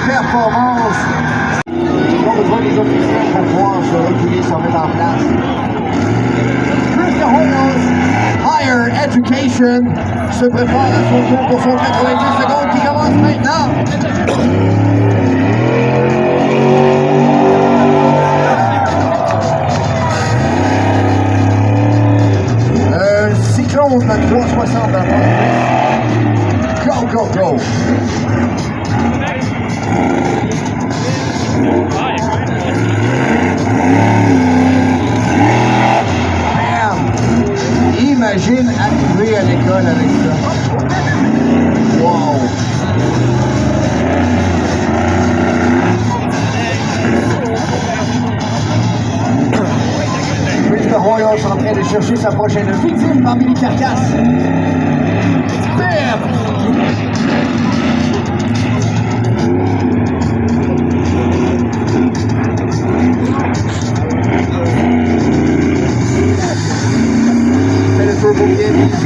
Performance. On besoin des officiels pour pouvoir se reculer, se remettre en place. Chris Hoyos, Higher Education, se prépare à son tour pour son 90 secondes qui commence maintenant. Cyclone 360 dans le Go, go, go! Imagine arriver à l'école avec ça. Wow! Mr. Royal est en train de chercher sa prochaine victime parmi les carcasses. Bam!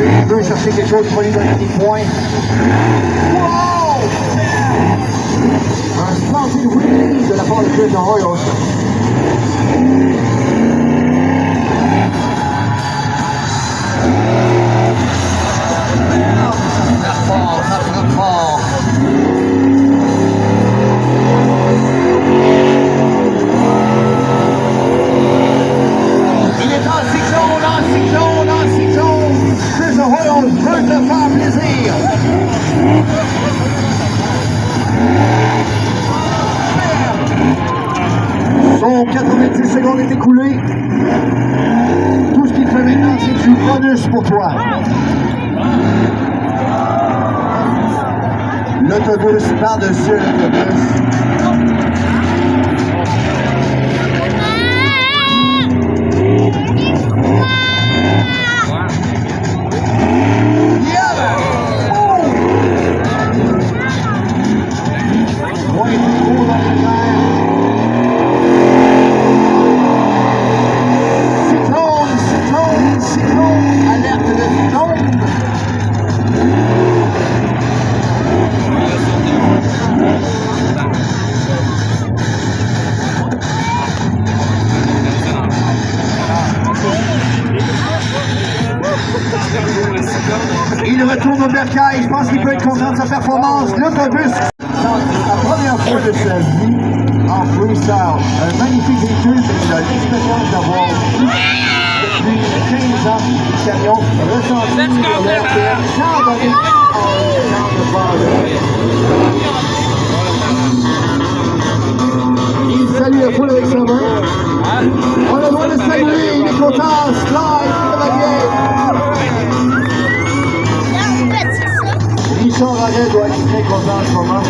Il veut chercher quelque chose pour lui donner des points. Wow! Un splendide wheelie de la part de Chris Hoyos. Ça frappe fort. Il est en cyclone. Chris Hoyos veut te faire plaisir. Son 90 secondes est écoulé. Tout ce qu'il fait maintenant, c'est du bonus pour toi. L'autobus par-dessus l'autobus. Il retourne au bercail, je pense qu'il peut être content de sa performance. L'autobus, c'est la première fois de sa vie en freestyle. Un magnifique véhicule, il a l'expérience d'avoir depuis 15 ans le camion ressenti sur l'RTM, charbonné en il salue la foule avec sa main. On a le droit de saluer, il est content, slide, ça va bien. Richard Arrête doit être très content en ce moment.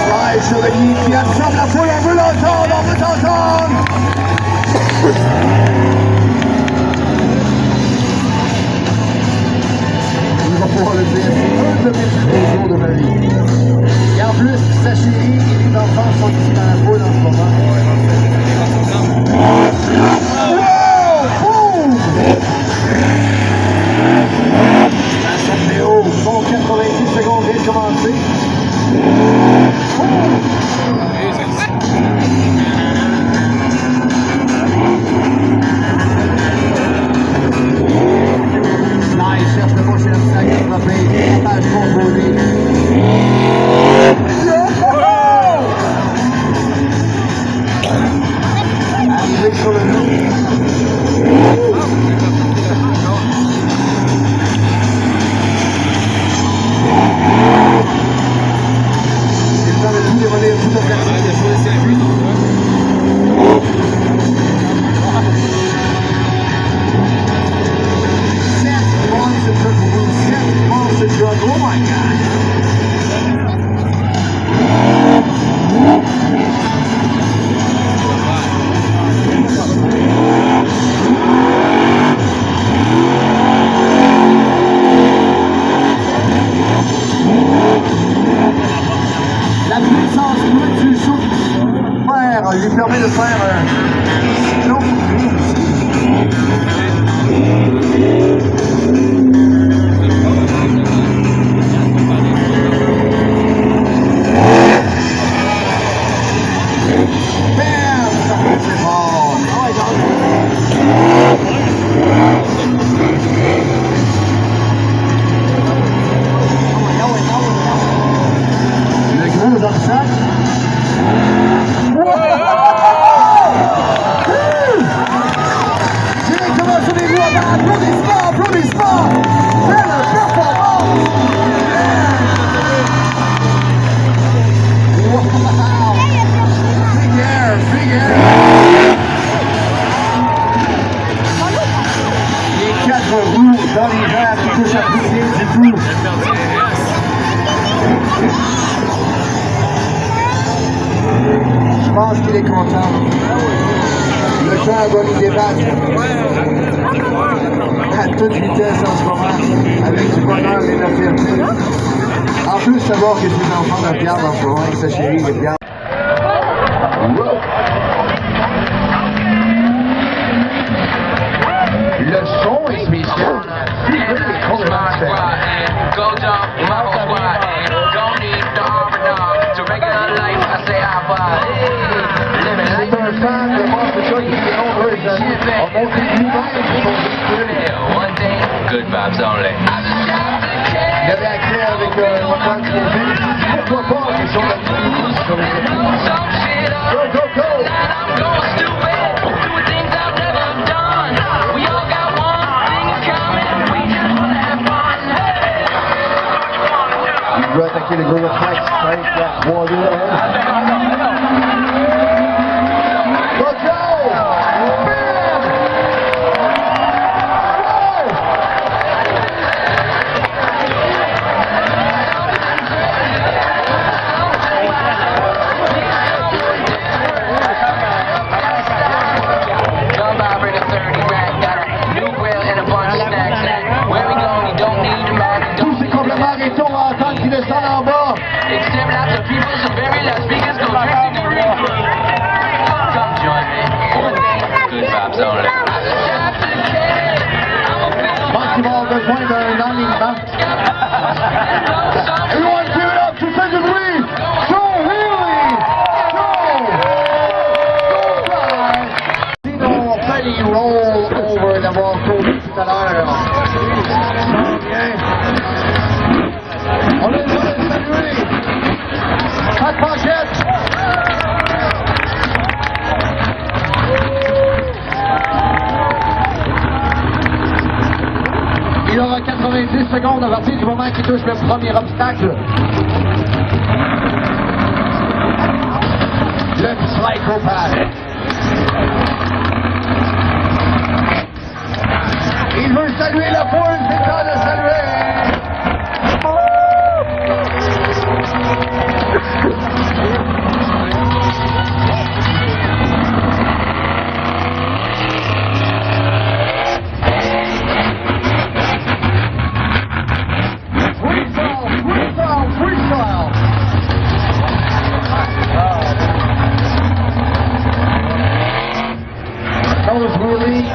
Ouais, Chevalier qui absorbe la foule, on veut l'entendre, on veut t'entendre. Il va pouvoir le dire, c'est un de mes plus beaux jours de ma vie. Et en plus, sa chérie et les enfants sont ici dans la foule en ce moment. Wow! Boum! Ça sonne haut. Bon, 86 secondes vient de commencer. Là, il cherche le prochain obstacle qui va payer la page composée. Arrivé sur le dos. C'est le temps de tout dévoiler, tout obstacle sur le circuit. Oh my God! La puissance brute du saut lui permet de faire un long dans les airs qui touchent à pousser du tout. Je pense qu'il est content. Le temps va lui débattre à toute vitesse en ce moment, avec du bonheur et de la fierté. En plus, savoir que ses enfants le regardent en ce moment et que sa chérie le regarde. Le son est spécial. C'est un fan de Monster Truck qui est nombreux. On montre Good vibes only. il avait accès avec un moteur qui est pourquoi pas qu'ils sont là-dessus. Go, go, go! Il veut attaquer le gros flex, 5, 4, 3, 2, secondes à partir du moment qu'il touche le premier obstacle. Le psychopathe. Il veut saluer la foule, c'est temps de saluer. Freestyle. That was really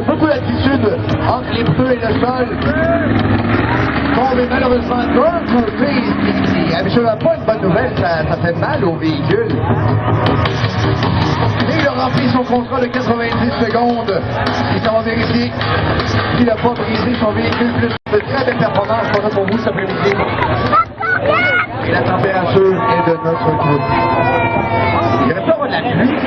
beaucoup d'attitude entre les pneus et le sol. Tombé malheureusement d'un côté, qui habituellement pas une bonne nouvelle, ça fait mal au véhicule. Mais il a rempli son contrat de 90 secondes. Et ça va vérifier qu'il n'a pas brisé son véhicule. Plus de très belles performances qu'on a pour vous cet après-midi. Et la température est de notre côté. Il n'y avait pas de la pluie.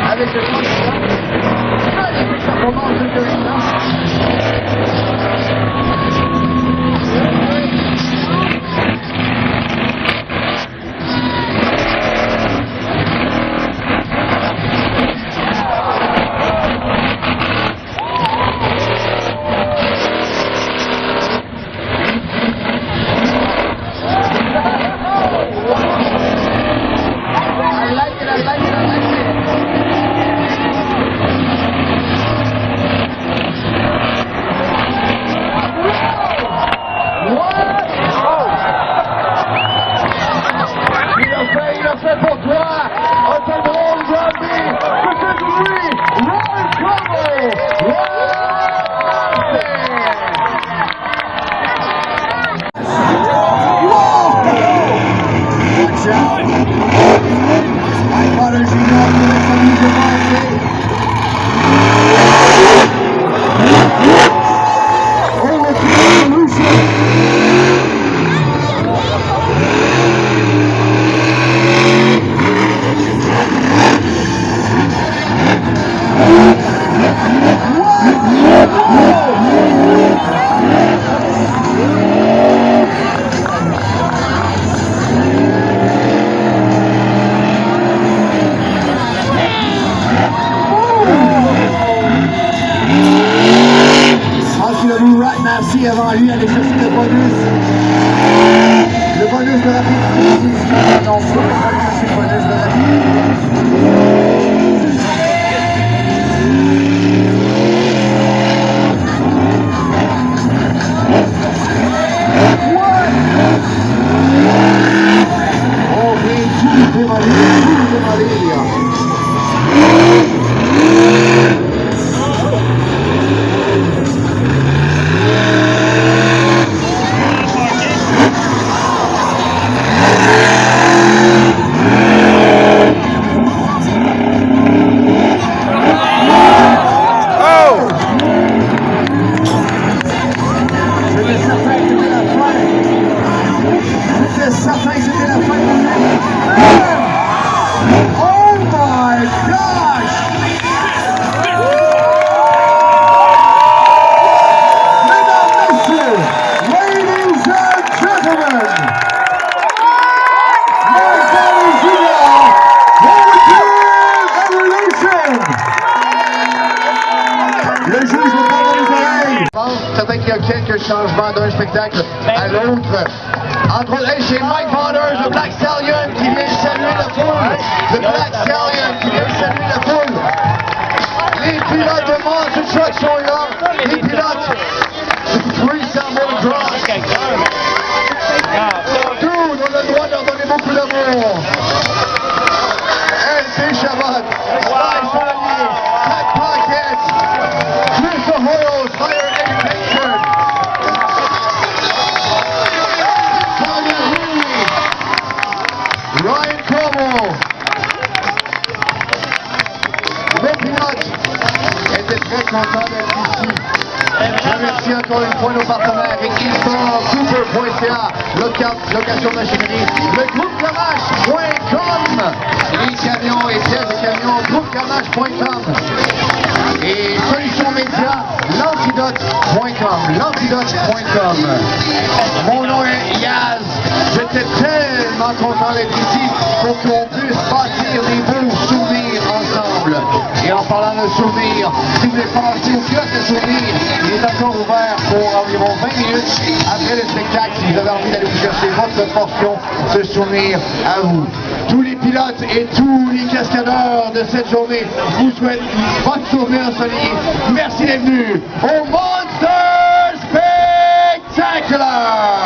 Avec le ça commence Merci avant lui aller chercher le bonus. Le bonus de rapidité. Non, on va aller chercher le bonus de rapidité. Oh, bien, tout est démoli. certain qu'il y a quelques changements d'un spectacle à l'autre. Entre autres, chez Mike Vauders, le Black Stallion qui vient saluer la foule. Le Black Stallion qui vient saluer la foule. Les pilotes de Monster Truck sont là. Les pilotes du Freestyle Motocross. Dude, on a le droit de leur donner beaucoup d'amour. LC Chabot, Sly Chevalier, Pat Pocket, Chris Ahoyos, Higher Education, Tanya Lee, Ryan Como. Les pilotes étaient très contents d'être ici. Je remercie encore une fois nos partenaires Eastbourne, Cooper.ca, location machinerie, le groupe Camache.com, les camions et pièces de camions, groupecamache.com et Solutions Média, l'antidote.com. Mon nom est Yaz. J'étais tellement content d'être ici pour qu'on puisse bâtir des beaux souvenirs ensemble. Et en parlant de souvenirs, si vous voulez passer au kiosque de souvenirs, il est encore ouvert pour environ 20 minutes après le spectacle si vous avez envie d'aller vous chercher votre portion de souvenirs à vous. Tous les pilotes et tous les cascadeurs de cette journée vous souhaitent une bonne journée ensoleillée. Merci d'être venus au Monster Spectacular!